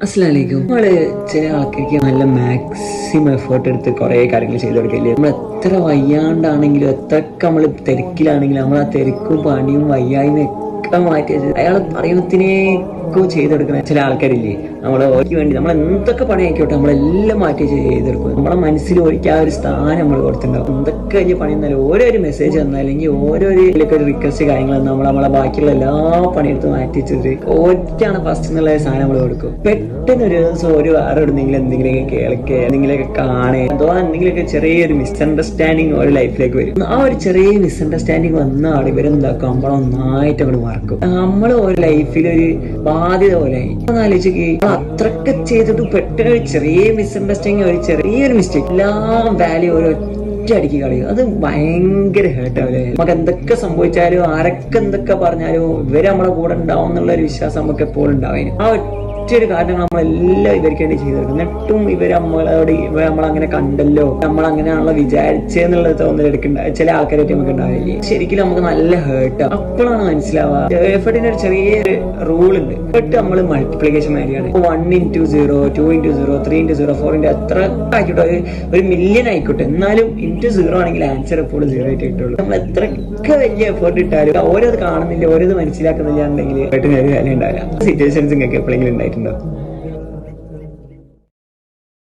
അസ്സലാമലൈക്കും. നമ്മള് ചില ആൾക്കാർക്ക് നല്ല മാക്സിമം എഫേർട്ട് എടുത്ത് കുറെ കാര്യങ്ങൾ ചെയ്തു കൊടുക്കില്ലേ. നമ്മൾ എത്ര വയ്യാണ്ടാണെങ്കിലും എത്രയൊക്കെ നമ്മൾ തിരക്കിലാണെങ്കിലും നമ്മൾ ആ തിരക്കും പണിയും വയ്യായ്മയും ഒക്കെ മാറ്റി വെച്ച് അയാൾ പറയുന്നതിനേക്കും ചെയ്തെടുക്കുന്ന ചില ആൾക്കാരില്ലേ. നമ്മളെ ഓർക്ക് വേണ്ടി നമ്മൾ എന്തൊക്കെ പണി ആയിക്കോട്ടെ നമ്മളെല്ലാം മാറ്റി ചെയ്തെടുക്കും. നമ്മളെ മനസ്സിൽ ഒരിക്കൽ ആ ഒരു സ്ഥാനം നമ്മൾ കൊടുത്തിട്ടുണ്ടാവും. എന്തൊക്കെ വലിയ പണി വന്നാലും ഓരോരു മെസ്സേജ് വന്നാൽ അല്ലെങ്കിൽ ഓരോരു റിക്വസ്റ്റ് കാര്യങ്ങൾ നമ്മളെ ബാക്കിയുള്ള എല്ലാ പണിയെടുത്ത് മാറ്റി വെച്ചിട്ട് ഒറ്റയാണ് ഫസ്റ്റ് എന്നുള്ള സാധനം നമ്മൾ കൊടുക്കും. പെട്ടെന്ന് ഒരു ദിവസം ഒരു വേറെ എന്തെങ്കിലുമൊക്കെ കേൾക്കുക എന്തെങ്കിലുമൊക്കെ കാണുക അഥവാ എന്തെങ്കിലുമൊക്കെ ചെറിയൊരു മിസ്അണ്ടർസ്റ്റാൻഡിങ് ഒരു ലൈഫിലേക്ക് വരും. ആ ഒരു ചെറിയ മിസ്അണ്ടർസ്റ്റാൻഡിങ് വന്ന ആൾ ഇവരെന്താക്കും നമ്മളൊന്നായിട്ട് അങ്ങോട്ട് മറക്കും. നമ്മൾ ഒരു ലൈഫിൽ ഒരു ബാധ്യത പോലെ ആലോചിക്ക് അത്രയൊക്കെ ചെയ്തിട്ട് പെട്ടെന്ന് ഒരു ചെറിയ മിസ്അണ്ടർസ്റ്റാൻഡിങ് ഒരു ചെറിയൊരു മിസ്റ്റേക്ക് എല്ലാം വാല്യൂ ഒരു അടിക്ക് കളയും. അത് ഭയങ്കര ഹേർട്ടാവില്ലേ. നമുക്ക് എന്തൊക്കെ സംഭവിച്ചാലും ആരൊക്കെ എന്തൊക്കെ പറഞ്ഞാലും ഇവര് നമ്മളെ കൂടെ ഉണ്ടാവും എന്നുള്ള ഒരു വിശ്വാസം നമുക്ക് എപ്പോഴും ഉണ്ടാവും. ആ ഒറ്റൊരു കാരണം നമ്മളെല്ലാം ഇവർക്ക് വേണ്ടി ചെയ്തെടുക്കും. എന്നിട്ടും നമ്മളങ്ങനെ കണ്ടല്ലോ നമ്മളങ്ങനെയാണല്ലോ വിചാരിച്ചെന്നുള്ള തോന്നലെടുക്കണ്ട ചില ആൾക്കാരായിട്ട് നമുക്ക് ഉണ്ടാവില്ലേ. ശരിക്കും നമുക്ക് നല്ല ഹേർട്ട് അപ്പോഴാണ് മനസ്സിലാവുക. എഫേർട്ടിന് ഒരു ചെറിയൊരു റൂൾ ഉണ്ട്. എഫേർട്ട് നമ്മൾ മൾട്ടിപ്ലിക്കേഷൻ മാതിരിയാണ്. 1x0 2x0 3x0 4x എത്ര ആയിക്കോട്ടെ ഒരു മില്യൺ ആയിക്കോട്ടെ എന്നാലും *0 ആണെങ്കിൽ ആൻസർ എപ്പോഴും 0 ആയിട്ട് കിട്ടുള്ളൂ. നമ്മൾ എത്രയൊക്കെ വലിയ എഫേർട്ട് ഇട്ടാലും ഓരോത് കാണുന്നില്ല ഓരോത് മനസ്സിലാക്കുന്നില്ല എന്നുണ്ടെങ്കിൽ ഒരു കാര്യം ഉണ്ടാവില്ല. സിറ്റുവേഷൻസ് നിങ്ങൾക്ക് എപ്പോഴെങ്കിലും ഉണ്ടായിട്ടുണ്ടോ?